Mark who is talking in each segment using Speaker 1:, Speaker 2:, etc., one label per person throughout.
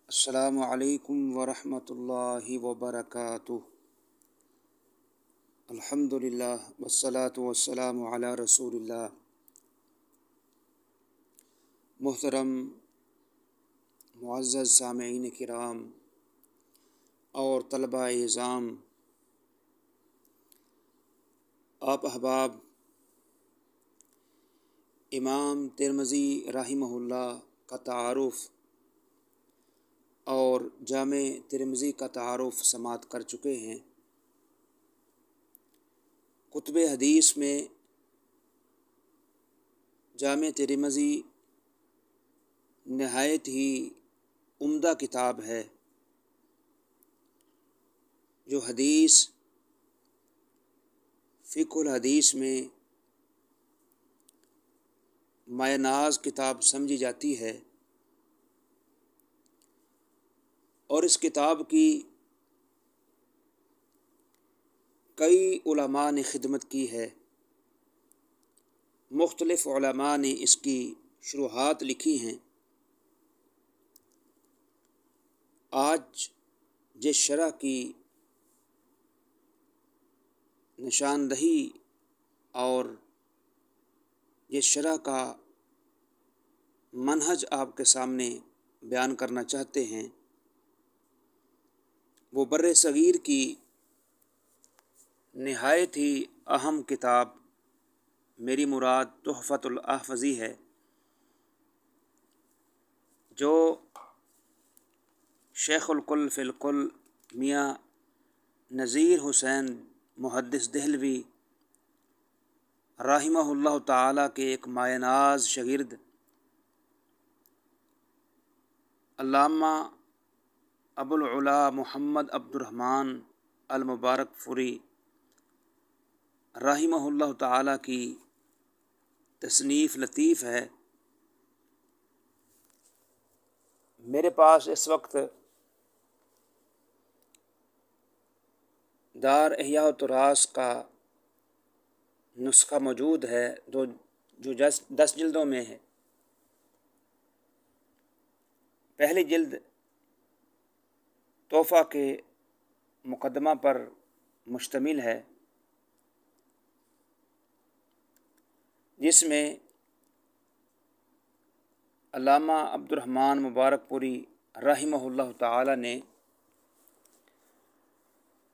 Speaker 1: السلام علیکم ورحمۃ اللہ وبرکاتہ۔ الحمدللہ والصلاة والسلام علی رسول اللہ۔ محترم معزز سامعین کرام اور طلبہ اعزام، آپ احباب، امام ترمذی رحمہ اللہ کا تعارف اور جامع ترمذی کا تعارف سماعت کر چکے ہیں۔ کتب حدیث میں جامع ترمذی نہایت ہی عمدہ کتاب ہے، جو حدیث فقہ الحدیث میں مایہ ناز کتاب سمجھی جاتی ہے، اور اس کتاب کی کئی علماء نے خدمت کی ہے۔ مختلف علماء نے اس کی شروحات لکھی ہیں۔ آج جس شرح کی نشاندہی اور جس شرح کا منہج آپ کے سامنے بیان کرنا چاہتے ہیں، وہ بر صغیر کی نہایت ہی اہم کتاب، میری مراد تحفۃ الاحوذی ہے، جو شیخ الکل فی الکل میاں نذیر حسین محدث دہلوی رحمہ اللہ تعالیٰ کے ایک مایہ ناز شاگرد علامہ ابو العلا محمد عبد الرحمن المبارک فوری رحمہ اللہ تعالیٰ کی تصنیف لطیف ہے۔ میرے پاس اس وقت دار احیاء التراث کا نسخہ موجود ہے، جو 10 جلدوں میں ہے۔ پہلی جلد تحفہ کے مقدمہ پر مشتمل ہے، جس میں علامہ عبد الرحمن مبارک پوری رحمہ اللہ تعالی نے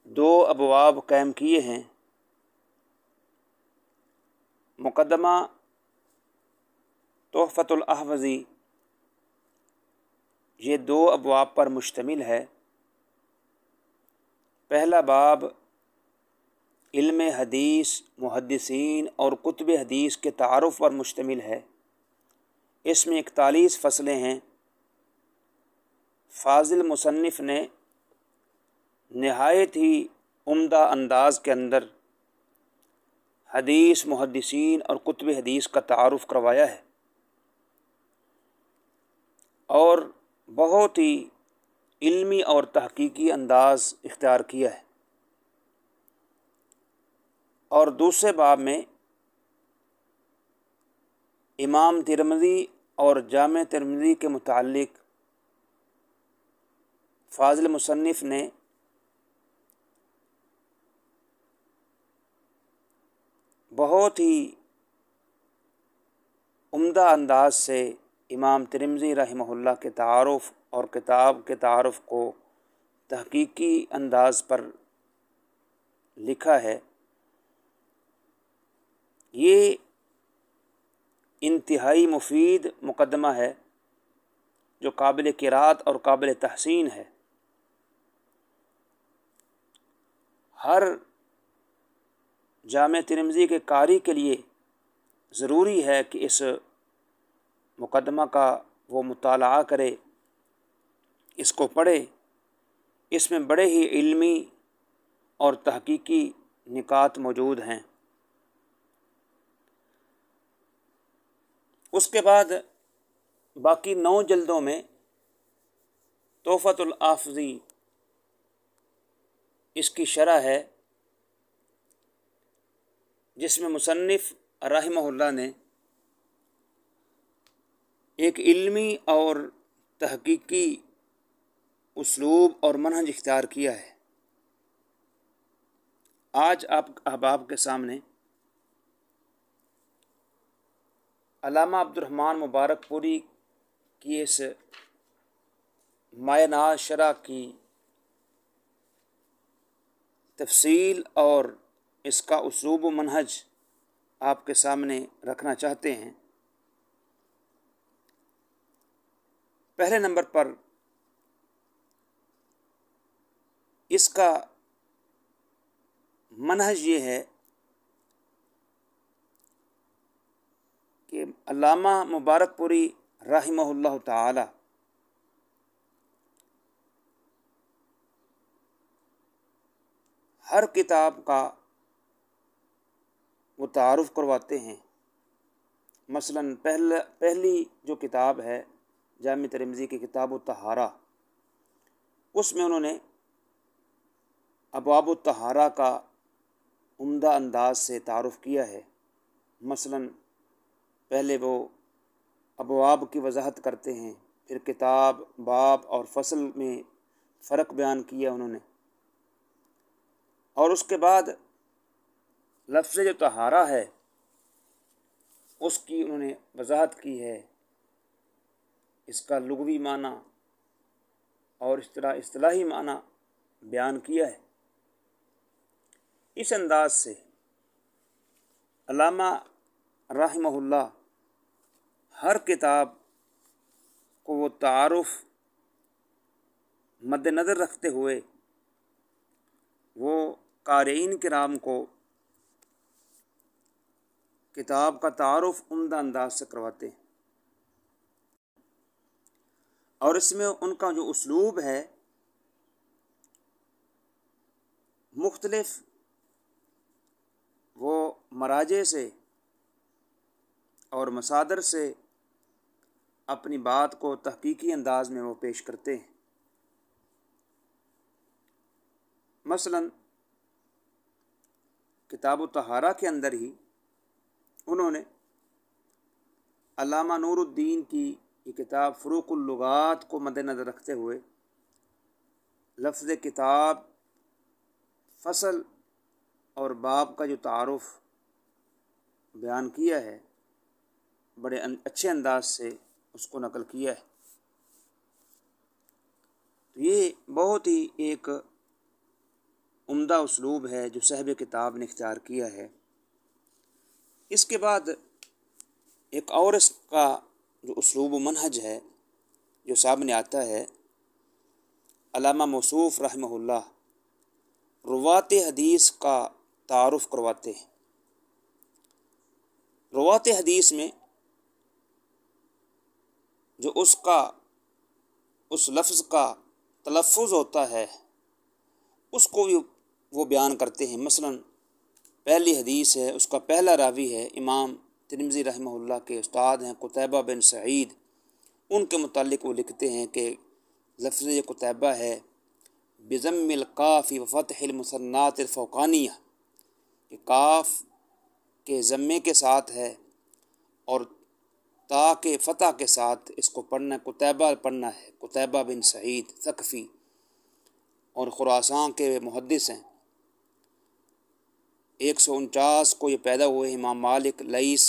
Speaker 1: 2 ابواب قائم کیے ہیں۔ مقدمہ تحفۃ الاحوذی یہ 2 ابواب پر مشتمل ہے۔ پہلا باب علم حدیث، محدثین اور کتب حدیث کے تعارف پر مشتمل ہے۔ اس میں 41 فصلیں ہیں۔ فاضل مصنف نے نہایت ہی عمدہ انداز کے اندر حدیث، محدثین اور کتب حدیث کا تعارف کروایا ہے، اور بہت ہی علمی اور تحقیقی انداز اختیار کیا ہے۔ اور دوسرے باب میں امام ترمذی اور جامع ترمذی کے متعلق فاضل مصنف نے بہت ہی عمدہ انداز سے امام ترمذی رحمہ اللہ کے تعارف اور کتاب کے تعارف کو تحقیقی انداز پر لکھا ہے۔ یہ انتہائی مفید مقدمہ ہے، جو قابل قرأت اور قابل تحسین ہے۔ ہر جامع ترمذی کے قاری کے لیے ضروری ہے کہ اس مقدمہ کا وہ مطالعہ کرے، اس کو پڑھے۔ اس میں بڑے ہی علمی اور تحقیقی نکات موجود ہیں۔ اس کے بعد باقی 9 جلدوں میں تحفۃ الاحوذی اس کی شرح ہے، جس میں مصنف رحمہ اللہ نے ایک علمی اور تحقیقی اسلوب اور منہج اختیار کیا ہے۔ آج آپ احباب کے سامنے علامہ عبدالرحمن مبارک پوری کی اس مایہ ناز شرح کی تفصیل اور اس کا اسلوب و منہج آپ کے سامنے رکھنا چاہتے ہیں۔ پہلے نمبر پر اس کا منہج یہ ہے کہ علامہ مبارک پوری رحمہ اللہ تعالی ہر کتاب کا وہ تعارف کرواتے ہیں۔ مثلاً پہلی جو کتاب ہے جامع ترمذی کی کتاب الطہارہ، اس میں انہوں نے ابواب الطہارہ کا عمدہ انداز سے تعارف کیا ہے۔ مثلاً پہلے وہ ابواب کی وضاحت کرتے ہیں، پھر کتاب، باب اور فصل میں فرق بیان کیا انہوں نے، اور اس کے بعد لفظ جو طہارہ ہے اس کی انہوں نے وضاحت کی ہے، اس کا لغوی معنی اور اس طرح اصطلاحی معنی بیان کیا ہے۔ اس انداز سے علامہ رحمہ اللہ ہر کتاب کو وہ تعارف مد نظر رکھتے ہوئے وہ قارئین کرام کو کتاب کا تعارف عمدہ انداز سے کرواتے ہیں، اور اس میں ان کا جو اسلوب ہے مختلف وہ مراجع سے اور مصادر سے اپنی بات کو تحقیقی انداز میں وہ پیش کرتے ہیں۔ مثلاً کتاب الطہارہ کے اندر ہی انہوں نے علامہ نور الدین کی یہ کتاب فروق اللغات کو مد نظر رکھتے ہوئے لفظ کتاب، فصل اور باب کا جو تعارف بیان کیا ہے بڑے اچھے انداز سے اس کو نقل کیا ہے۔ تو یہ بہت ہی ایک عمدہ اسلوب ہے جو صاحب کتاب نے اختیار کیا ہے۔ اس کے بعد ایک اور اس کا جو اسلوب و منہج ہے جو سامنے آتا ہے، علامہ موصوف رحمہ اللہ روات حدیث کا تعارف کرواتے ہیں۔ روات حدیث میں جو اس لفظ کا تلفظ ہوتا ہے اس کو بھی وہ بیان کرتے ہیں۔ مثلاً پہلی حدیث ہے، اس کا پہلا راوی ہے امام ترمذی رحمہ اللہ کے استاد ہیں قتیبہ بن سعید، ان کے متعلق وہ لکھتے ہیں کہ لفظ قتیبہ ہے بضم القاف وفتح المثنات الفوقانیہ، کہ کاف کے ضمے کے ساتھ ہے اور تا کے فتح کے ساتھ اس کو پڑھنا ہے، قتیبہ پڑھنا ہے، قتیبہ بن سعید ثقفی، اور خراسان کے محدث ہیں۔ 149 کو یہ پیدا ہوئے، امام مالک، لیث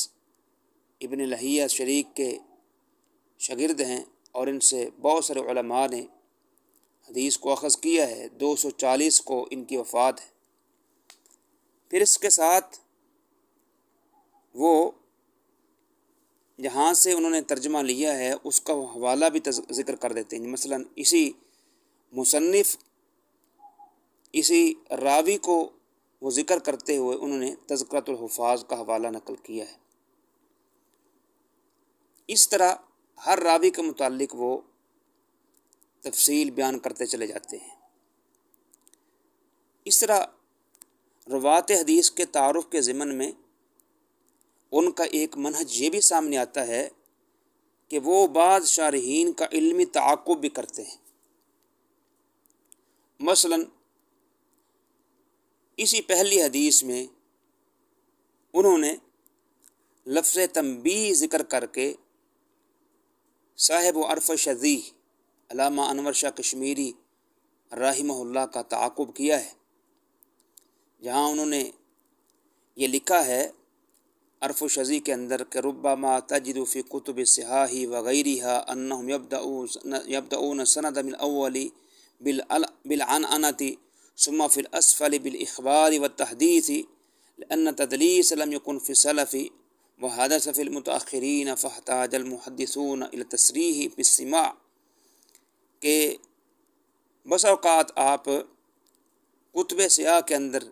Speaker 1: ابن لہیہ شریک کے شاگرد ہیں، اور ان سے بہت سارے علماء نے حدیث کو اخذ کیا ہے۔ 240 کو ان کی وفات ہے۔ پھر اس کے ساتھ وہ جہاں سے انہوں نے ترجمہ لیا ہے اس کا حوالہ بھی ذکر کر دیتے ہیں۔ مثلاً اسی مصنف اسی راوی کو وہ ذکر کرتے ہوئے انہوں نے تذکرۃ الحفاظ کا حوالہ نقل کیا ہے۔ اس طرح ہر راوی کے متعلق وہ تفصیل بیان کرتے چلے جاتے ہیں۔ اس طرح روات حدیث کے تعارف کے ضمن میں ان کا ایک منہج یہ بھی سامنے آتا ہے کہ وہ بعض شارحین کا علمی تعاقب بھی کرتے ہیں۔ مثلاً اسی پہلی حدیث میں انہوں نے لفظ تنبیہ ذکر کر کے صاحب و عرف شذیح علامہ انور شاہ کشمیری رحمہ اللہ کا تعاقب کیا ہے، جہاں انہوں نے یہ لکھا ہے عرف و شذی کے اندر کہ ربما تجد فی کتب الصحاح وغیرہا انہم یبدؤون السند من الاول بالعنعنة ثم في الاسفل بالاخبار والتحديث لان التدليس لم يكن في السلف وحدث في المتأخرین فاحتاج المحدثون الى التصریح بالسماع، کہ بس اوقات آپ کتب سیاح کے اندر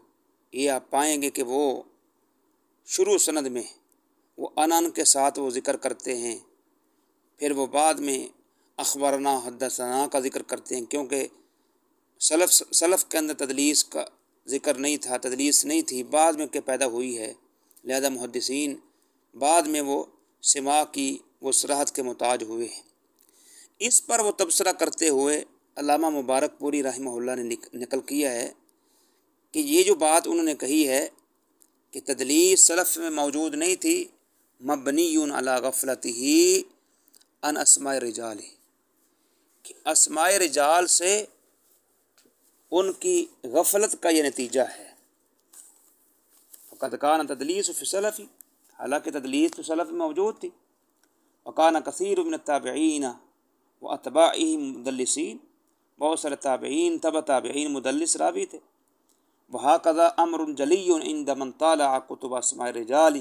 Speaker 1: یہ آپ پائیں گے کہ وہ شروع سند میں وہ عنان کے ساتھ وہ ذکر کرتے ہیں، پھر وہ بعد میں اخبرنا حدثنا کا ذکر کرتے ہیں، کیونکہ سلف کے اندر تدلیس کا ذکر نہیں تھا، تدلیس نہیں تھی، بعد میں کہ پیدا ہوئی ہے، لہذا محدثین بعد میں وہ سماع کی وہ صراحت کے محتاج ہوئے ہیں۔ اس پر وہ تبصرہ کرتے ہوئے علامہ مبارک پوری رحمہ اللہ نے نقل کیا ہے کہ یہ جو بات انہوں نے کہی ہے کہ تدلیس سلف میں موجود نہیں تھی، مبنی علی غفلتہ عن اسماء الرجال، کہ اسماء رجال سے ان کی غفلت کا یہ نتیجہ ہے۔ فقد کان تدلیس فی السلف، حالانکہ تدلیس تو سلف میں موجود تھی، وکان کثیر من التابعین واتباعہم مدلسین، بہت سارے تابعین تبع تابعین مدلس راوی تھے۔ وہکذا امر جلی عند من طالع کتب اسماء الرجال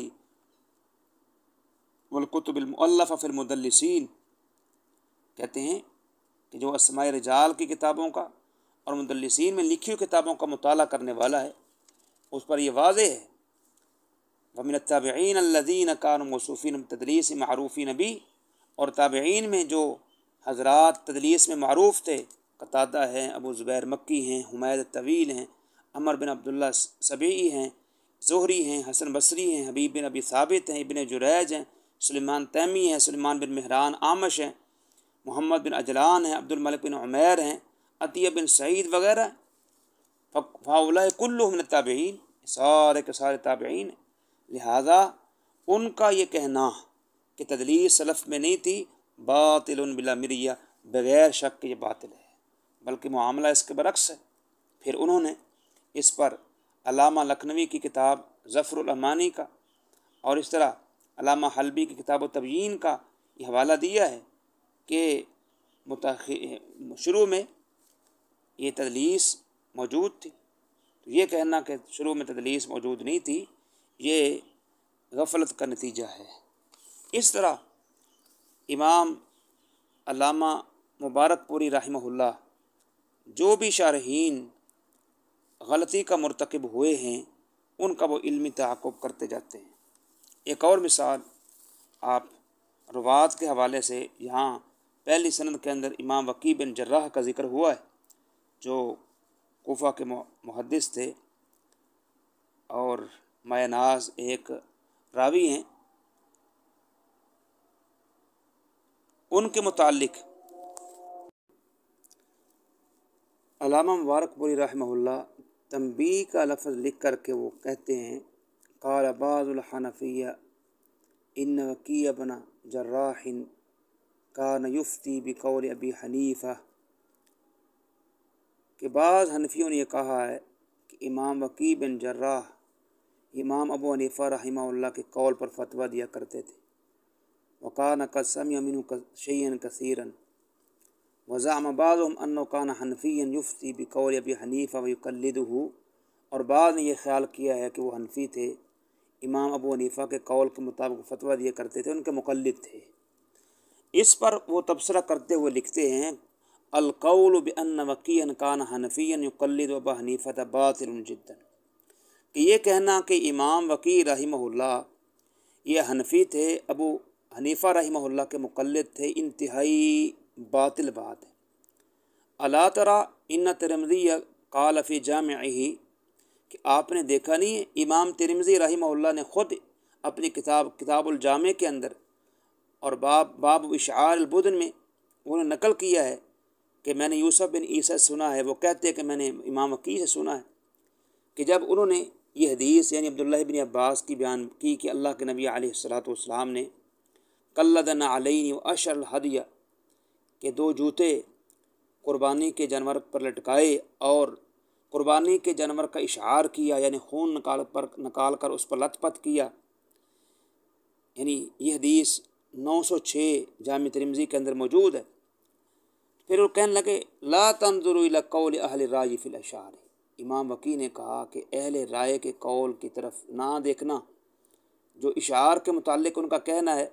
Speaker 1: والکتب المؤلفہ فی المدلسین، کہتے ہیں کہ جو اسماء رجال کی کتابوں کا اور مدلسین میں لکھی ہوئی کتابوں کا مطالعہ کرنے والا ہے، اس پر یہ واضح ہے۔ ومن التابعین الذین کانوا موصوفین بالتدلیس معروفین بھی، اور تابعین میں جو حضرات تدلیس میں معروف تھے، قتادہ ہیں، ابو زبیر مکی ہیں، حمید طویل ہیں، عمر بن عبداللہ سبیعی ہیں، زہری ہیں، حسن بصری ہیں، حبیب بن ابی ثابت ہیں، ابن جریج ہیں، سلیمان تیمی ہیں، سلیمان بن مہران عامش ہیں، محمد بن اجلان ہیں، عبد الملک بن عمیر ہیں، عطیہ بن سعید وغیرہ، فاولئک کلھم من التابعین، سارے کے سارے تابعین ہیں۔ لہذا ان کا یہ کہنا کہ تدلیس سلف میں نہیں تھی باطل بلا مریہ، بغیر شک کہ یہ باطل ہے، بلکہ معاملہ اس کے برعکس ہے۔ پھر انہوں نے اس پر علامہ لکھنوی کی کتاب ظفر الامانی کا اور اس طرح علامہ حلبی کی کتاب تبیین کا یہ حوالہ دیا ہے کہ شروع میں یہ تدلیس موجود تھی، تو یہ کہنا کہ شروع میں تدلیس موجود نہیں تھی یہ غفلت کا نتیجہ ہے۔ اس طرح امام علامہ مبارک پوری رحمہ اللہ جو بھی شارحین غلطی کا مرتکب ہوئے ہیں ان کا وہ علمی تعاقب کرتے جاتے ہیں۔ ایک اور مثال آپ روات کے حوالے سے، یہاں پہلی سند کے اندر امام وکیع بن جراح کا ذکر ہوا ہے جو کوفہ کے محدث تھے اور مایہ ناز ایک راوی ہیں، ان کے متعلق علامہ مبارک پوری رحمہ اللہ تنبیہ کا لفظ لکھ کر کے وہ کہتے ہیں قال بعض الحنفیہ ان وکیع بن جراح کان یفتی بقول ابی حنیفہ، کہ بعض حنفیوں نے یہ کہا ہے کہ امام وکیع بن جراح امام ابو حنیفہ رحمہ اللہ کے قول پر فتویٰ دیا کرتے تھے۔ وکان قد سمع منہ شیئا کثیرا وزعم بعضهم انه کان حنفیا یفتی بقول ابی حنیفہ ویقلدہ، اور بعض نے یہ خیال کیا ہے کہ وہ حنفی تھے، امام ابو حنیفہ کے قول کے مطابق فتویٰ دیا کرتے تھے، ان کے مقلد تھے۔ اس پر وہ تبصرہ کرتے ہوئے لکھتے ہیں القول بان وکیعا کان حنفیا یقلد ابا حنیفہ باطل جدا، کہ یہ کہنا کہ امام وکیع رحمہ اللہ یہ حنفی تھے، ابو حنیفہ رحمہ اللہ کے مقلد تھے، انتہائی باطل بات ہے۔ الا تری ان ترمذی قال فی جامعہ، کہ آپ نے دیکھا نہیں ہے امام ترمذی رحمہ اللہ نے خود اپنی کتاب الجامع کے اندر اور باب اشعار البدن میں انہوں نے نقل کیا ہے کہ میں نے یوسف بن عیسیٰ سنا ہے، وہ کہتے ہیں کہ میں نے امام وکیع سے سنا ہے کہ جب انہوں نے یہ حدیث یعنی عبداللہ بن عباس کی بیان کی کہ اللہ کے نبی علیہ الصلوۃ والسلام نے قلدنا علیہ واشر الہدیہ، کہ دو جوتے قربانی کے جانور پر لٹکائے اور قربانی کے جانور کا اشعار کیا، یعنی خون نکال کر اس پر لت پت کیا، یعنی یہ حدیث 906 جامع ترمذی کے اندر موجود ہے۔ پھر وہ کہنے لگے لا تنظروا الی قول اہل الرائے فی الاشعار، امام وکیع نے کہا کہ اہل رائے کے قول کی طرف نہ دیکھنا، جو اشعار کے متعلق ان کا کہنا ہے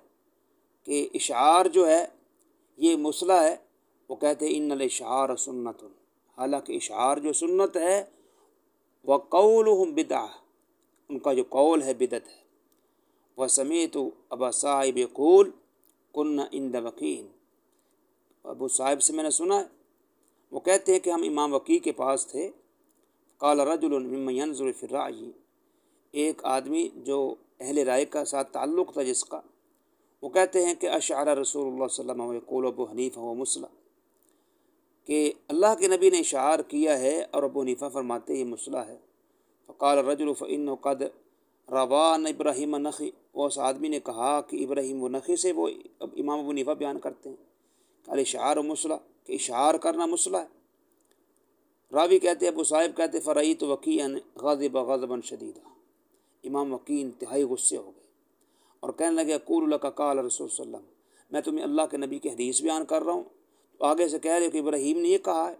Speaker 1: کہ اشعار جو ہے یہ مسئلہ ہے، وہ کہتے ہیں ان الاشعار سنت، حالانکہ اشعار جو سنت ہے، وقولہم بدعہ، ان کا جو قول ہے بدعت ہے۔ وسمعت ابا صاحب یقول کنا عند وکیع، ابو صاحب سے میں نے سنا ہے، وہ کہتے ہیں کہ ہم امام وکیع کے پاس تھے۔ قال رجل ممن ينظر في الرأي، ایک آدمی جو اہل رائے کا ساتھ تعلق تھا جس کا، وہ کہتے ہیں کہ اشعر رسول اللہ صلی اللہ علیہ وسلم ويقول ابو حنیفہ ومسلم، کہ اللہ کے نبی نے اشعار کیا ہے اور ابو حنیفہ فرماتے یہ مسئلہ ہے۔ فقال الرجل فإنه قد روان ابراہیم النخعی، اس آدمی نے کہا کہ ابراہیم النخعی سے وہ امام ابو حنیفہ بیان کرتے ہیں کہ الاشعار مسئلہ، کہ اشعار کرنا مسئلہ ہے۔ راوی کہتے ابو صاحب کہتے فرأیت وکیعا غضب غضبا شدیدا، امام وکیع انتہائی غصے ہو گئے اور کہنے لگے اقول لک قال رسول صلی اللہ علیہ وسلم، میں تمہیں اللہ کے نبی کی حدیث بیان کر رہا ہوں، تو آگے سے کہہ رہے کہ ابراہیم نے یہ کہا ہے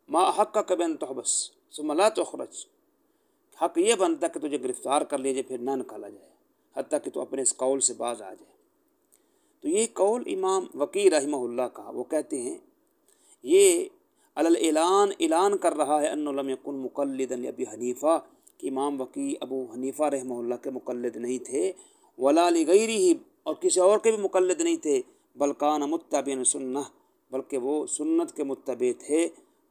Speaker 1: ما حقک بان تحبس ثم لا تخرج، حق یہ بنتا کہ تجھے گرفتار کر لیا جائے پھر نہ نکالا جائے حتیٰ کہ تو اپنے اس قول سے باز آ جائے۔ تو یہ قول امام وکیع رحمہ اللہ کا، وہ کہتے ہیں یہ اعلان کر رہا ہے انہ لم یکن مقلدا لابی حنیفہ، کہ امام وکیع ابو حنیفہ رحمہ اللہ کے مقلد نہیں تھے، ولا لغیرہ، اور کسی اور کے بھی مقلد نہیں تھے، بل کان متبعا سنہ، بلکہ وہ سنت کے متبع تھے،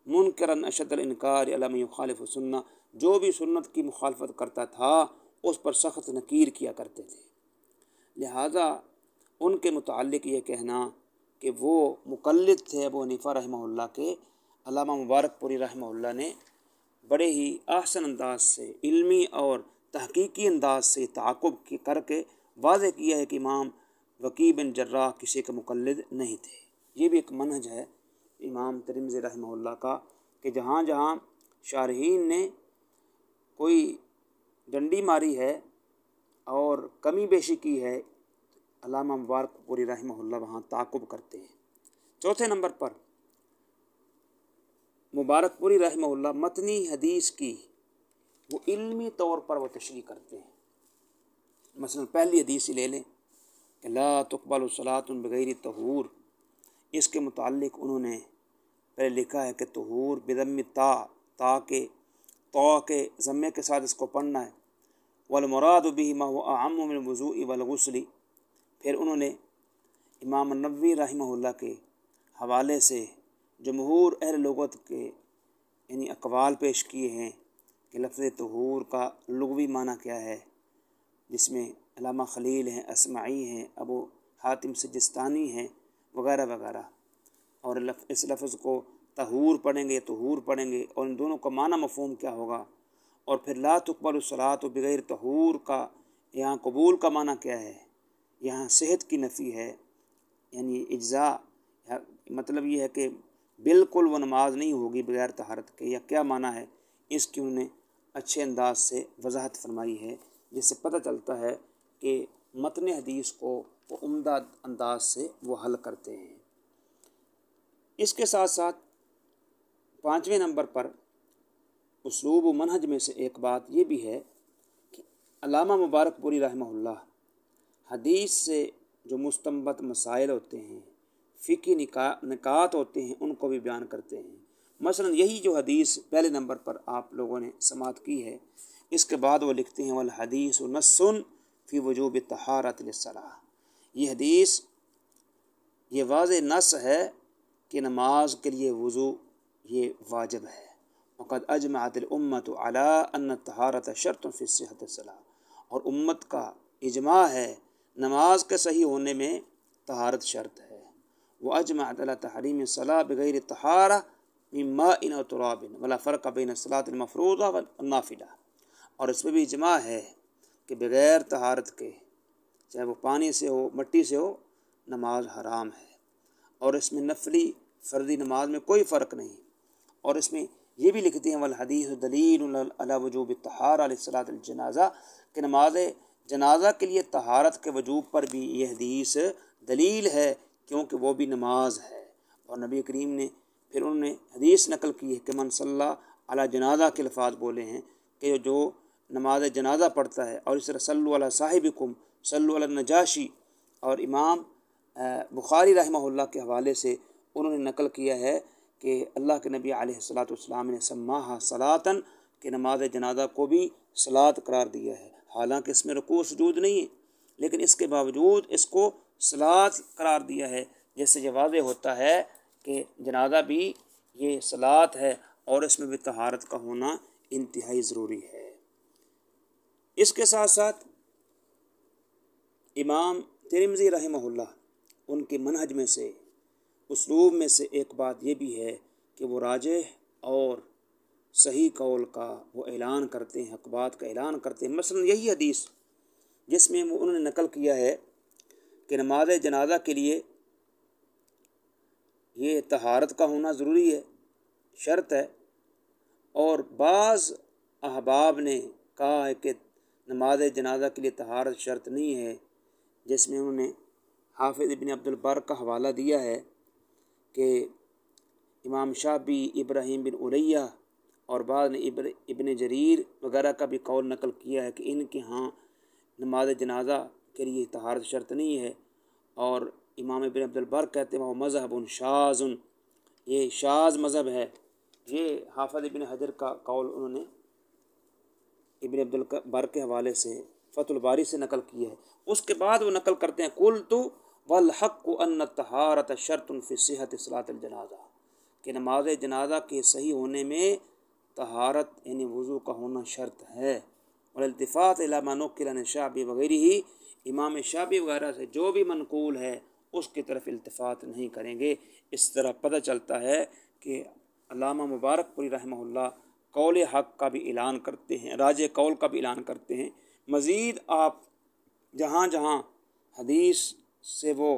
Speaker 1: منکرا اشد الانکار علی من یخالف سنہ، جو بھی سنت کی مخالفت کرتا تھا اس پر سخت نکیر کیا کرتے تھے۔ لہٰذا ان کے متعلق یہ کہنا کہ وہ مقلد تھے ابو حنیفہ رحمہ اللہ کے، علامہ مبارک پوری رحمہ اللہ نے بڑے ہی احسن انداز سے، علمی اور تحقیقی انداز سے تعاقب کر کے واضح کیا ہے کہ امام وکیع بن جراح کسی کے مقلد نہیں تھے۔ یہ بھی ایک منہج ہے امام ترمذی رحمہ اللہ کا کہ جہاں جہاں شارحین نے کوئی ڈنڈی ماری ہے اور کمی بیشی کی ہے، علامہ مبارک پوری رحمہ اللہ وہاں تعاقب کرتے ہیں۔ چوتھے نمبر پر مبارک پوری رحمہ اللہ متنی حدیث کی وہ علمی طور پر وہ تشریح کرتے ہیں۔ مثلا پہلی حدیث لے لیں کہ لا تقبل صلاۃ بغیر طہور، اس کے متعلق انہوں نے پہلے لکھا ہے کہ طہور بضم تا کے ضمے کے ساتھ اس کو پڑھنا ہے، والمراد به ما هو اعم من الوضوء والغسل۔ پھر انہوں نے امام النووی رحمہ اللہ کے حوالے سے جمہور اہل لغت کے یعنی اقوال پیش کیے ہیں کہ لفظ طہور کا لغوی معنی کیا ہے، جس میں علامہ خلیل ہیں، اسمعی ہیں، ابو حاتم سجستانی ہیں وغیرہ وغیرہ، اور اس لفظ کو طہور پڑھیں گے، طہور پڑھیں گے، اور ان دونوں کا معنی مفہوم کیا ہوگا۔ اور پھر لا تقبل الصلاۃ بغیر طہور کا یہاں قبول کا معنی کیا ہے، یہاں صحت کی نفی ہے، یعنی اجزاء، مطلب یہ ہے کہ بالکل وہ نماز نہیں ہوگی بغیر طہارت کے، یا کیا معنی ہے، اس کی انہوں نے اچھے انداز سے وضاحت فرمائی ہے، جس سے پتہ چلتا ہے کہ متن حدیث کو وہ عمدہ انداز سے وہ حل کرتے ہیں۔ اس کے ساتھ ساتھ پانچویں نمبر پر اسلوب و منہج میں سے ایک بات یہ بھی ہے کہ علامہ مبارک پوری رحمہ اللہ حدیث سے جو مستنبط مسائل ہوتے ہیں، فقہی نکات ہوتے ہیں، ان کو بھی بیان کرتے ہیں۔ مثلا یہی جو حدیث پہلے نمبر پر آپ لوگوں نے سماعت کی ہے، اس کے بعد وہ لکھتے ہیں والحدیث نص فی وجوب طہارت للصلاۃ، یہ حدیث یہ واضح نص ہے کہ نماز کے لیے وضو یہ واجب ہے۔ وقد اجمعت الامت علی ان الطہارۃ شرط فی صحۃ الصلاۃ، اور امت کا اجماع ہے نماز کے صحیح ہونے میں طہارت شرط ہے۔ واجمعت علی تحریم الصلاۃ بغیر طہارہ من ماء او تراب ولا فرق بین الصلاۃ المفروضہ والنافلہ، اور اس میں بھی اجماع ہے کہ بغیر طہارت کے، چاہے وہ پانی سے ہو، مٹی سے ہو، نماز حرام ہے، اور اس میں نفلی فردی نماز میں کوئی فرق نہیں۔ اور اس میں یہ بھی لکھتے ہیں والحدیث دلیل علی وجوب الطہارہ لصلاۃ الجنازہ، کہ نماز جنازہ کے لیے طہارت کے وجوب پر بھی یہ حدیث دلیل ہے، کیونکہ وہ بھی نماز ہے۔ اور نبی کریم نے پھر انہوں نے حدیث نقل کی ہے کہ من صلی علی جنازہ کے الفاظ بولے ہیں کہ جو نماز جنازہ پڑھتا ہے، اور اس طرح صلو علی صاحبکم، صلو علی النجاشی، اور امام بخاری رحمہ اللہ کے حوالے سے انہوں نے نقل کیا ہے کہ اللہ کے نبی علیہ الصلاۃ والسلام نے سماہا صلاۃً، کہ نماز جنازہ کو بھی صلاۃ قرار دیا ہے، حالانکہ اس میں رکوع سجود نہیں ہے، لیکن اس کے باوجود اس کو صلاۃ قرار دیا ہے، جس سے یہ واضح ہوتا ہے کہ جنازہ بھی یہ صلاۃ ہے، اور اس میں بھی طہارت کا ہونا انتہائی ضروری ہے۔ اس کے ساتھ ساتھ امام ترمذی رحمہ اللہ، ان کے منہج میں سے، اسلوب میں سے ایک بات یہ بھی ہے کہ وہ راجح اور صحیح قول کا وہ اعلان کرتے ہیں، حق بات کا اعلان کرتے ہیں۔ مثلا یہی حدیث جس میں انہوں نے نقل کیا ہے کہ نماز جنازہ کے لیے یہ طہارت کا ہونا ضروری ہے، شرط ہے، اور بعض احباب نے کہا ہے کہ نماز جنازہ کے لیے طہارت شرط نہیں ہے، جس میں انہوں نے حافظ ابن عبد البر کا حوالہ دیا ہے کہ امام شافعی، ابراہیم بن علیہ اور بعض نے ابن جریر وغیرہ کا بھی قول نقل کیا ہے کہ ان کے ہاں نماز جنازہ کے لیے طہارت شرط نہیں ہے، اور امام ابن عبد البر کہتے ہیں وہ مذہب شاذ، یہ شاذ مذہب ہے۔ یہ حافظ ابن حجر کا قول انہوں نے ابن عبد البر کے حوالے سے فتح الباری سے نقل کیا ہے۔ اس کے بعد وہ نقل کرتے ہیں قلت والحق ان الطہارۃ شرط فی صحۃ صلاۃ الجنازہ، کہ نماز جنازہ کے صحیح ہونے میں طہارت یعنی وضو کا ہونا شرط ہے۔ والالتفات الی ما نقل عن الشعبی وغیرہ، امام شعبی وغیرہ سے جو بھی منقول ہے اس کی طرف التفات نہیں کریں گے۔ اس طرح پتہ چلتا ہے کہ علامہ مبارک پوری رحمہ اللہ قول حق کا بھی اعلان کرتے ہیں، راجح قول کا بھی اعلان کرتے ہیں۔ مزید آپ جہاں جہاں حدیث سے وہ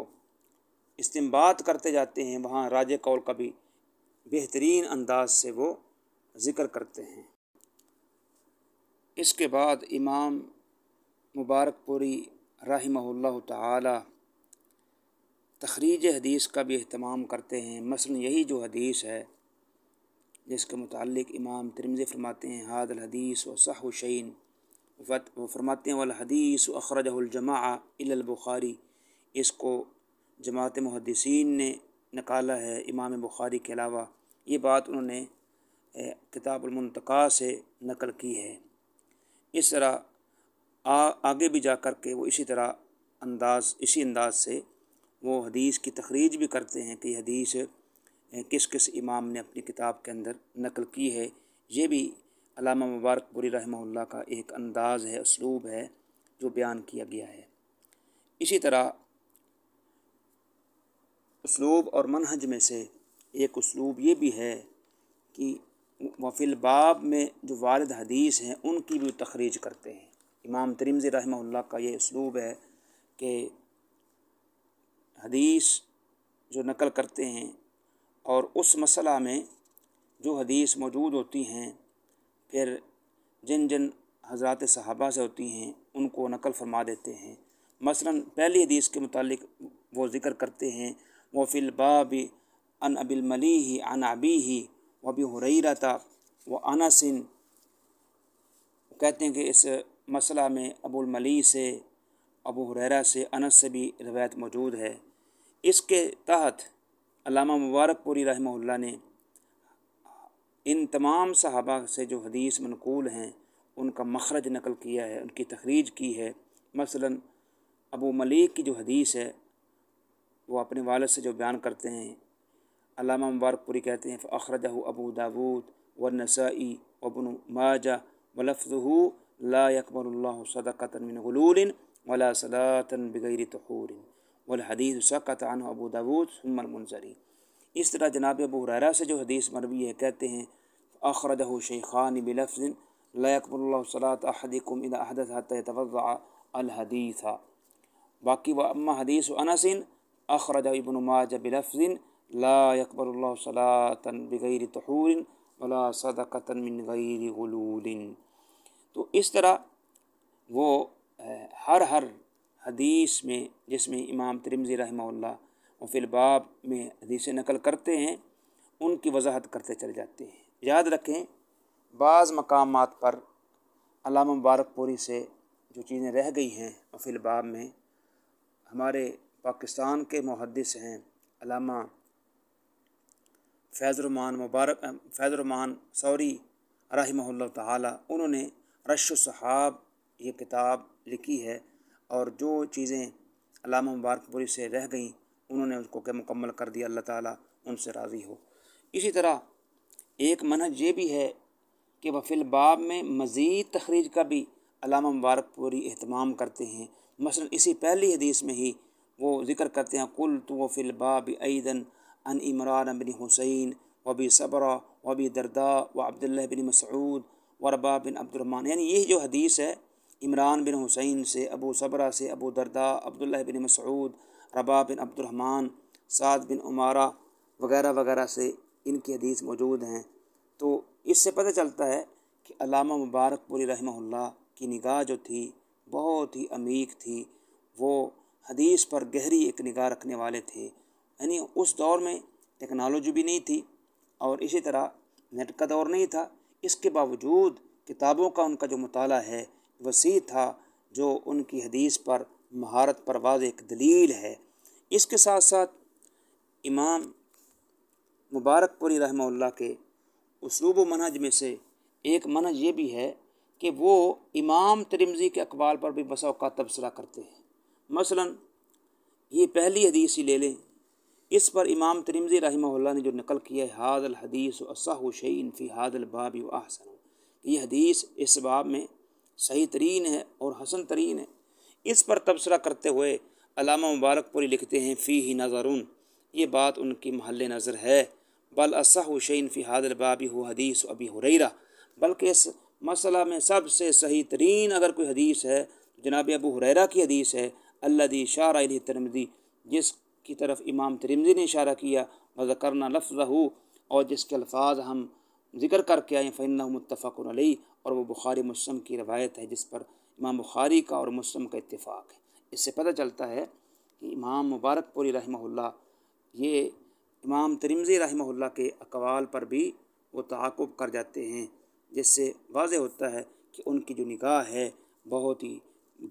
Speaker 1: استنباط کرتے جاتے ہیں، وہاں راجح قول کا بھی بہترین انداز سے وہ ذکر کرتے ہیں۔ اس کے بعد امام مبارک پوری رحمہ اللہ تعالی تخریج حدیث کا بھی اہتمام کرتے ہیں۔ مثلا یہی جو حدیث ہے جس کے متعلق امام ترمذی فرماتے ہیں ھذا الحدیث وصح شیء، وہ فرماتے ہیں والحدیث اخرجہ الجماعہ الا البخاری، اس کو جماعت محدثین نے نکالا ہے امام بخاری کے علاوہ۔ یہ بات انہوں نے کتاب المنتقی سے نقل کی ہے۔ اس طرح آگے بھی جا کر کے وہ اسی انداز سے وہ حدیث کی تخریج بھی کرتے ہیں کہ یہ حدیث کس کس امام نے اپنی کتاب کے اندر نقل کی ہے۔ یہ بھی علامہ مبارک پوری رحمہ اللہ کا ایک انداز ہے، اسلوب ہے جو بیان کیا گیا ہے۔ اسی طرح اسلوب اور منہج میں سے ایک اسلوب یہ بھی ہے کہ وفی الباب میں جو وارد حدیث ہیں ان کی بھی تخریج کرتے ہیں۔ امام ترمذی رحمہ اللہ کا یہ اسلوب ہے کہ حدیث جو نقل کرتے ہیں اور اس مسئلہ میں جو حدیث موجود ہوتی ہیں پھر جن جن حضرات صحابہ سے ہوتی ہیں ان کو نقل فرما دیتے ہیں۔ مثلا پہلی حدیث کے متعلق وہ ذکر کرتے ہیں وفی الباب عن ابی الملیح عن ابیہ وابی ہریرۃ وانس، کہتے ہیں کہ اس مسئلہ میں ابو الملیح سے، ابو ہریرہ سے، انس سے بھی روایت موجود ہے۔ اس کے تحت علامہ مبارک پوری رحمہ اللہ نے ان تمام صحابہ سے جو حدیث منقول ہیں ان کا مخرج نقل کیا ہے، ان کی تخریج کی ہے۔ مثلا ابو ملیح کی جو حدیث ہے وہ اپنے والد سے جو بیان کرتے ہیں، علامہ مبارک پوری کہتے ہیں فاخرجہ ابو داود والنسائی وابن ماجہ ولفظہ لا يقبل اللہ صدقۃ من غلول ولا صلاۃ بغیر طہور والحدیث سکت عنہ ابو داود ثم المنذری۔ اس طرح جناب ابو ہریرہ سے جو حدیث مروی ہے کہتے ہیں اخرجہ شیخان بلفظ لا يقبل اللہ صلاۃ احدکم اذا احدث حتى يتوضأ الحدیث۔ باقی واما حدیث انس اخرجہ ابن ماجہ بلفظ لا یقبل اللہ صلاۃ بغیر طہور ولا صدقۃ من غیر غلول۔ تو اس طرح وہ ہر حدیث میں جس میں امام ترمذی رحمہ اللہ و فی الباب میں حدیثیں نقل کرتے ہیں ان کی وضاحت کرتے چلے جاتے ہیں۔ یاد رکھیں بعض مقامات پر علامہ مبارک پوری سے جو چیزیں رہ گئی ہیں فی الباب میں، ہمارے پاکستان کے محدث ہیں علامہ فیض الرحمان ثوری رحمہ اللہ تعالی، انہوں نے رش الصحاب یہ کتاب لکھی ہے، اور جو چیزیں علامہ مبارک پوری سے رہ گئیں انہوں نے اس کو مکمل کر دیا، اللہ تعالیٰ ان سے راضی ہو۔ اسی طرح ایک منہج یہ بھی ہے کہ وہ فی الباب میں مزید تخریج کا بھی علامہ مبارک پوری اہتمام کرتے ہیں۔ مثلا اسی پہلی حدیث میں ہی وہ ذکر کرتے ہیں قلت وفی الباب ایضا عن عمران بن حسین وابی صبرہ وابی درداء وعبداللہ بن مسعود ورباء بن عبد الرحمن، یعنی یہ جو حدیث ہے عمران بن حسین سے، ابو صبرہ سے، ابو درداء، عبداللہ بن مسعود، رباء بن عبد الرحمن، سعد بن عمارہ وغیرہ وغیرہ سے ان کی حدیث موجود ہیں۔ تو اس سے پتہ چلتا ہے کہ علامہ مبارک پوری رحمہ اللہ کی نگاہ جو تھی بہت ہی عمیق تھی، وہ حدیث پر گہری ایک نگاہ رکھنے والے تھے۔ یعنی اس دور میں ٹیکنالوجی بھی نہیں تھی اور اسی طرح نیٹ کا دور نہیں تھا، اس کے باوجود کتابوں کا ان کا جو مطالعہ ہے وسیع تھا، جو ان کی حدیث پر مہارت پر واضح ایک دلیل ہے۔ اس کے ساتھ ساتھ امام مبارک پوری رحمہ اللہ کے اسلوب و منہج میں سے ایک منہج یہ بھی ہے کہ وہ امام ترمذی کے اقوال پر بھی بسا اوقات تبصرہ کرتے ہیں۔ مثلا یہ پہلی حدیث ہی لے لیں، اس پر امام ترمذی رحمہ اللہ نے جو نقل کیا ہے ھذا الحدیث اصح شیء فی ھذا الباب واحسن، یہ حدیث اس باب میں صحیح ترین ہے اور حسن ترین ہے۔ اس پر تبصرہ کرتے ہوئے علامہ مبارک پوری لکھتے ہیں فیہ نظر، یہ بات ان کی محل نظر ہے، بل اصح شیء فی ھذا الباب هو حدیث ابی ہریرہ، بلکہ اس مسئلہ میں سب سے صحیح ترین اگر کوئی حدیث ہے جناب ابو ہریرہ کی حدیث ہے، الذی اشار الیہ ترمذی، جس کی طرف امام ترمذی نے اشارہ کیا، وذکرنا لفظہ، اور جس کے الفاظ ہم ذکر کر کے آئے، فإنہ متفق علیہ، اور وہ بخاری مسلم کی روایت ہے جس پر امام بخاری کا اور مسلم کا اتفاق ہے۔ اس سے پتہ چلتا ہے کہ امام مبارک پوری رحمہ اللہ یہ امام ترمذی رحمہ اللہ کے اقوال پر بھی وہ تعاقب کر جاتے ہیں، جس سے واضح ہوتا ہے کہ ان کی جو نگاہ ہے بہت ہی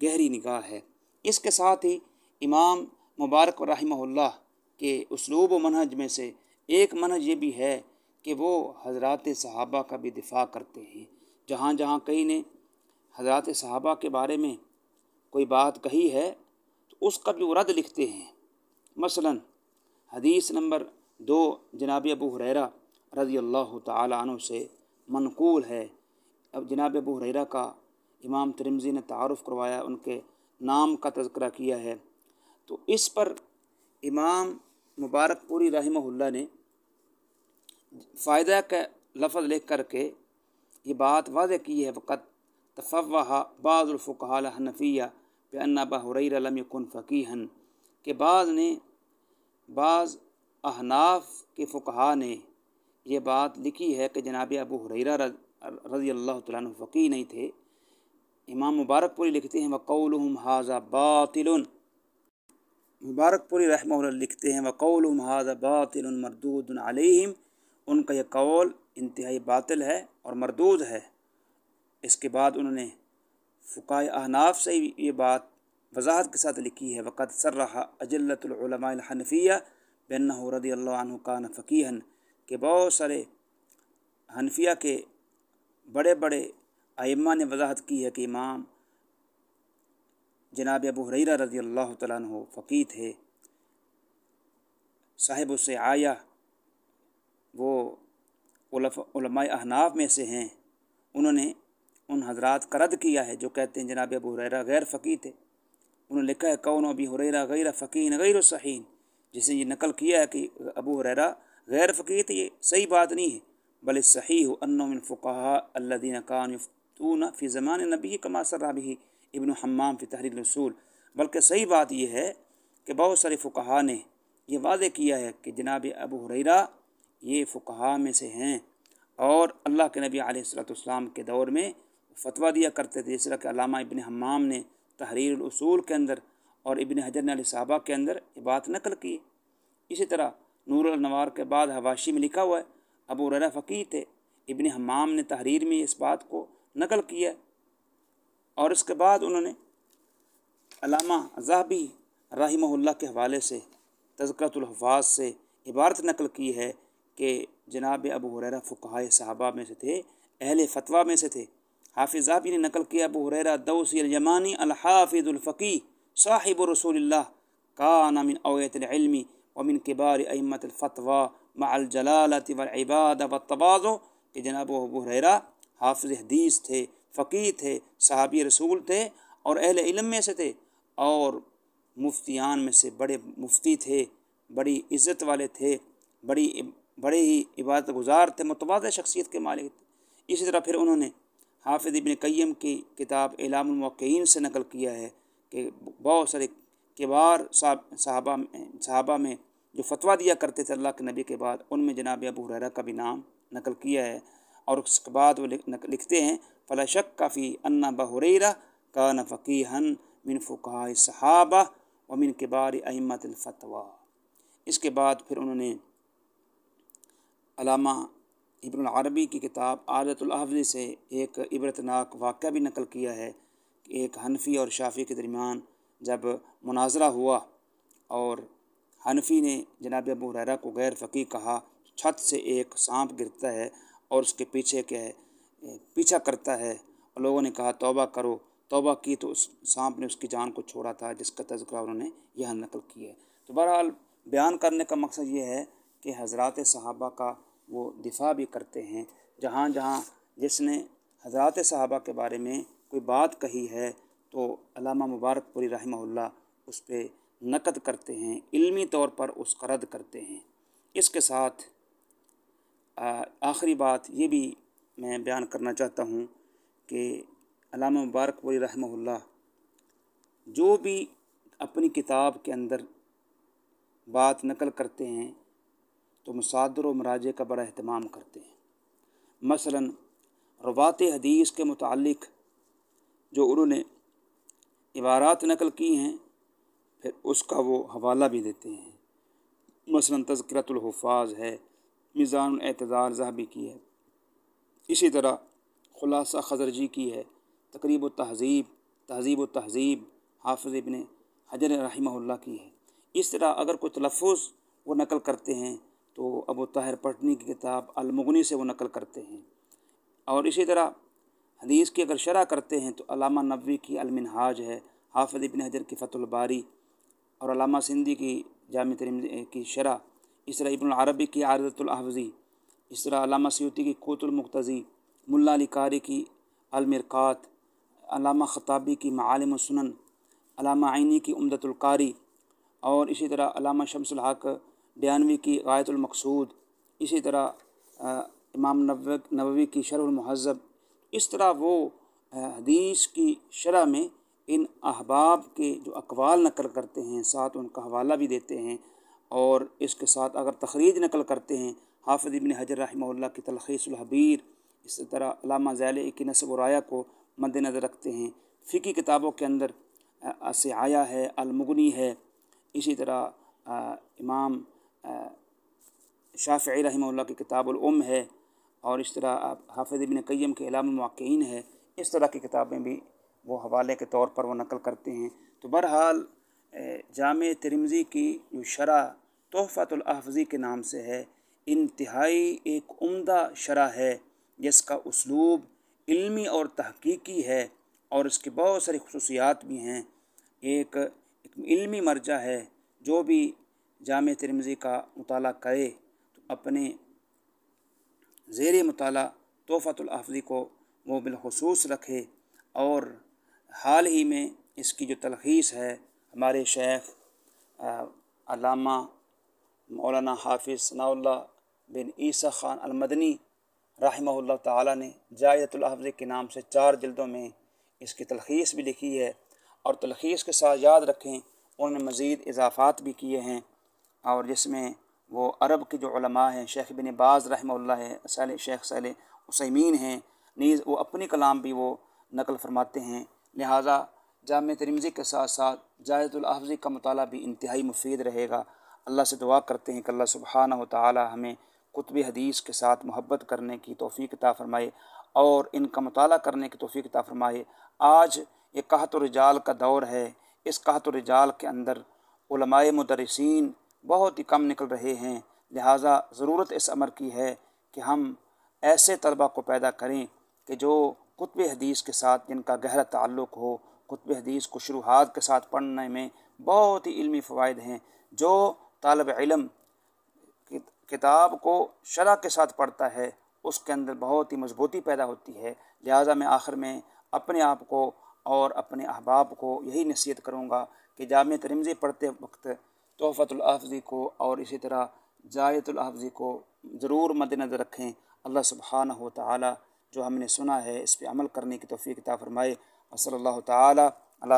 Speaker 1: گہری نگاہ ہے۔ اس کے ساتھ ہی امام مبارک رحمہ اللہ کے اسلوب و منہج میں سے ایک منہج یہ بھی ہے کہ وہ حضرات صحابہ کا بھی دفاع کرتے ہیں۔ جہاں جہاں کئی نے حضرات صحابہ کے بارے میں کوئی بات کہی ہے تو اس کا بھی وہ رد لکھتے ہیں۔ مثلا حدیث نمبر 2 جناب ابو ہریرہ رضی اللہ تعالی عنہ سے منقول ہے۔ اب جناب ابو ہریرہ کا امام ترمذی نے تعارف کروایا، ان کے نام کا تذکرہ کیا ہے، تو اس پر امام مبارک پوری رحمہ اللہ نے فائدہ کا لفظ لکھ کر کے یہ بات واضح کی ہے، وقت تفوہ بعض الفقہاء الحنفیہ بأن ابا ہریرہ لم یکن فقیہا، کہ بعض احناف کے فقہاء نے یہ بات لکھی ہے کہ جناب ابو ہریرہ رضی اللہ تعالیٰ عنہ فقیہ نہیں تھے۔ امام مبارک پوری لکھتے ہیں وقولہم ھذا باطل، مبارک پوری رحمہ اللہ لکھتے ہیں وقولہم ھذا باطل مردود علیہم، ان کا یہ قول انتہائی باطل ہے اور مردود ہے۔ اس کے بعد انہوں نے فقہاء احناف سے یہ بات وضاحت کے ساتھ لکھی ہے، وقد صرح اجلۃ العلماء الحنفیہ بأنہ رضی اللہ عنہ کان فقیہا، کہ بہت سارے حنفیہ کے بڑے بڑے ائمہ نے وضاحت کی ہے کہ امام جناب ابو ہریرہ رضی اللہ تعالیٰ عنہ فقیہ تھے۔ صاحب السعایہ وہ علماء احناف میں سے ہیں، انہوں نے ان حضرات کا رد کیا ہے جو کہتے ہیں جناب ابو ہریرہ غیر فقیہ تھے۔ انہوں نے لکھا ہے کون ابی ہریرہ غیر فقیہ غیر صحیح، جسے یہ نقل کیا ہے کہ ابو ہریرہ غیر فقیہ تھے، یہ صحیح بات نہیں ہے، بل الصحیح انہ من الفقہاء الذین کانوا یفتون فی زمان النبی کما صرح بہ ابن حمام فی تحریر الاصول، بلکہ صحیح بات یہ ہے کہ بہت سارے فقہاء نے یہ واضح کیا ہے کہ جناب ابو ہریرہ یہ فقہاء میں سے ہیں اور اللہ کے نبی علیہ السلام کے دور میں فتویٰ دیا کرتے تھے، جس طرح کہ علامہ ابن حمام نے تحریر الاصول کے اندر اور ابن حجر نے الاصابہ کے اندر یہ بات نقل کی۔ اسی طرح نور الانوار کے بعد حواشی میں لکھا ہوا ہے ابو ہریرہ فقیہ تھے، ابن حمام نے تحریر میں اس بات کو نقل کیا، اور اس کے بعد انہوں نے علامہ ذہبی رحمہ اللہ کے حوالے سے تذکرۃ الحفاظ سے عبارت نقل کی ہے کہ جناب ابو ہریرہ فقہائے صحابہ میں سے تھے، اہل فتویٰ میں سے تھے۔ حافظ ذہبی نے نقل کیا ابو ہریرہ دوسی الیمانی الحافظ الفقیہ صاحب رسول اللہ کان من اویت العلم ومن کبار ائمۃ الفتویٰ مع الجلالۃ والعبادہ والتواضع، کہ جناب ابو ہریرہ حافظ حدیث تھے، فقیہ تھے، صحابی رسول تھے اور اہل علم میں سے تھے، اور مفتیان میں سے بڑے مفتی تھے، بڑی عزت والے تھے، بڑے ہی عبادت گزار تھے، متواضع شخصیت کے مالک تھے۔ اسی طرح پھر انہوں نے حافظ ابن قیم کی کتاب اعلام الموقعین سے نقل کیا ہے کہ بہت سارے کبار صحابہ میں جو فتویٰ دیا کرتے تھے اللہ کے نبی کے بعد، ان میں جناب ابو ہریرہ کا بھی نام نقل کیا ہے، اور اس کے بعد وہ لکھتے ہیں فلا شک فی ان ابا ہریرہ کان فقیہا من فقہاء الصحابہ ومن کبار ائمۃ الفتویٰ۔ اس کے بعد پھر انہوں نے علامہ ابن العربی کی کتاب عادۃ الاحوذی سے ایک عبرتناک واقعہ بھی نقل کیا ہے کہ ایک حنفی اور شافعی کے درمیان جب مناظرہ ہوا اور حنفی نے جناب ابو ہریرہ کو غیر فقیہ کہا، چھت سے ایک سانپ گرتا ہے اور اس کے پیچھے پیچھا کرتا ہے، اور لوگوں نے کہا توبہ کرو، توبہ کی تو اس سانپ نے اس کی جان کو چھوڑا تھا، جس کا تذکرہ انہوں نے یہاں نقل کیا ہے۔ تو بہرحال بیان کرنے کا مقصد یہ ہے کہ حضرات صحابہ کا وہ دفاع بھی کرتے ہیں، جہاں جس نے حضرات صحابہ کے بارے میں کوئی بات کہی ہے تو علامہ مبارک پوری رحمہ اللہ اس پہ نقد کرتے ہیں، علمی طور پر اس کا رد کرتے ہیں۔ اس کے ساتھ آخری بات یہ بھی میں بیان کرنا چاہتا ہوں کہ علامہ مبارک پوری رحمہ اللہ جو بھی اپنی کتاب کے اندر بات نقل کرتے ہیں تو مصادر و مراجع کا بڑا اہتمام کرتے ہیں۔ مثلا روات حدیث کے متعلق جو انہوں نے عبارات نقل کی ہیں پھر اس کا وہ حوالہ بھی دیتے ہیں۔ مثلا تذکرۃ الحفاظ ہے، میزان الاعتدال ذہبی کی ہے، اسی طرح خلاصہ خزرجی کی ہے، تقریب تہذیب و تہذیب حافظ ابن حجر رحمہ اللہ کی ہے۔ اس طرح اگر کوئی تلفظ وہ نقل کرتے ہیں تو ابو طاہر پٹنی کی کتاب المغنی سے وہ نقل کرتے ہیں، اور اسی طرح حدیث کی اگر شرح کرتے ہیں تو علامہ نووی کی المنہاج ہے، حافظ ابن حجر کی فتح الباری اور علامہ سندھی کی جامع ترمذی کی شرح، اس طرح ابن العربی کی عادۃ الاحوذی، اس طرح علامہ سیوطی کی قوت المقتضی، ملا علی قاری کی المرقات، علامہ خطابی کی معالم السنن، علامہ عینی کی عمدۃ القاری، اور اسی طرح علامہ شمس الحق بیانوی کی غایۃ المقصود، اسی طرح امام نووی کی شرح المہذب۔ اس طرح وہ حدیث کی شرح میں ان احباب کے جو اقوال نقل کرتے ہیں ساتھ ان کا حوالہ بھی دیتے ہیں، اور اس کے ساتھ اگر تخریج نقل کرتے ہیں حافظ ابن حجر رحمہ اللہ کی تلخیص الحبیر، اس طرح علامہ ذیلی کی نسب و رایہ کو مد نظر رکھتے ہیں۔ فقہی کتابوں کے اندر السعایہ ہے، المغنی ہے، اسی طرح امام شافعی رحمہ اللہ کی کتاب الام ہے، اور اس طرح حافظ ابن قیم کے اعلام الموقعین ہے، اس طرح کی کتابیں بھی وہ حوالے کے طور پر وہ نقل کرتے ہیں۔ تو بہرحال جامع ترمذی کی جو شرح تحفۃ الاحوذی کے نام سے ہے، انتہائی ایک عمدہ شرح ہے جس کا اسلوب علمی اور تحقیقی ہے، اور اس کی بہت ساری خصوصیات بھی ہیں۔ ایک علمی مرجع ہے، جو بھی جامع ترمذی کا مطالعہ کرے تو اپنے زیر مطالعہ تحفۃ الاحوذی کو وہ بالخصوص رکھے، اور حال ہی میں اس کی جو تلخیص ہے ہمارے شیخ علامہ مولانا حافظ ثناء اللہ بن عیسیٰ خان المدنی رحمہ اللہ تعالیٰ نے جائزۃ الاحوذی کے نام سے 4 جلدوں میں اس کی تلخیص بھی لکھی ہے، اور تلخیص کے ساتھ یاد رکھیں انہوں نے مزید اضافات بھی کیے ہیں، اور جس میں وہ عرب کے جو علماء ہیں، شیخ بن باز رحمہ اللہ ہے، شیخ صالح عثیمین ہیں، نیز وہ اپنی کلام بھی وہ نقل فرماتے ہیں۔ لہٰذا جامع ترمذی کے ساتھ ساتھ زائدۃ الحافظی کا مطالعہ بھی انتہائی مفید رہے گا۔ اللہ سے دعا کرتے ہیں کہ اللہ سبحانہ و تعالی ہمیں کتب حدیث کے ساتھ محبت کرنے کی توفیق عطا فرمائے اور ان کا مطالعہ کرنے کی توفیق عطا فرمائے۔ آج یہ قحط الرجال کا دور ہے، اس قحط الرجال کے اندر علماء مدرسین بہت ہی کم نکل رہے ہیں، لہٰذا ضرورت اس امر کی ہے کہ ہم ایسے طلباء کو پیدا کریں کہ جو کتب حدیث کے ساتھ جن کا گہرا تعلق ہو، کتب حدیث کو شروحات کے ساتھ پڑھنے میں بہت ہی علمی فوائد ہیں۔ جو طالب علم کتاب کو شرح کے ساتھ پڑھتا ہے اس کے اندر بہت ہی مضبوطی پیدا ہوتی ہے۔ لہٰذا میں آخر میں اپنے آپ کو اور اپنے احباب کو یہی نصیحت کروں گا کہ جامع ترمذی پڑھتے وقت تحفۃ الحافظی کو اور اسی طرح زائدۃ الحافظی کو ضرور مد نظر رکھیں۔ اللہ سبحانہ و تعالی جو ہم نے سنا ہے اس پہ عمل کرنے کی توفیق عطا فرمائے۔ وصلی اللہ تعالی علی